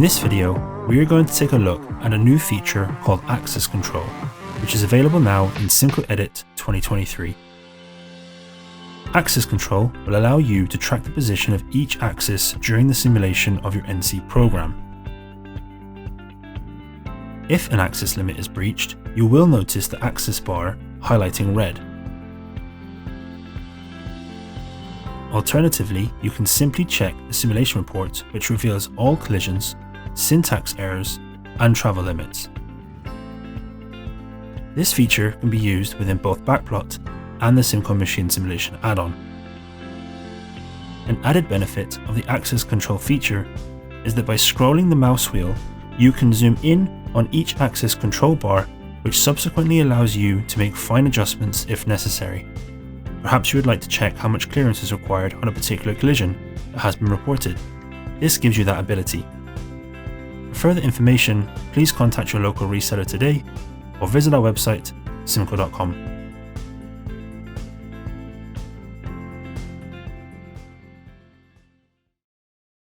this video, we are going to take a look at a new feature called Axis Control, which is available now in CIMCO Edit 2023. Axis Control will allow you to track the position of each axis during the simulation of your NC program. If an axis limit is breached, you will notice the axis bar highlighting red. Alternatively, you can simply check the simulation report, which reveals all collisions, syntax errors, and travel limits. This feature can be used within both Backplot and the CIMCO Machine Simulation add-on. An added benefit of the Axis Control feature is that by scrolling the mouse wheel, you can zoom in on each axis control bar, which subsequently allows you to make fine adjustments if necessary. Perhaps you would like to check how much clearance is required on a particular collision that has been reported. This gives you that ability. For further information, please contact your local reseller today or visit our website, cimco.com.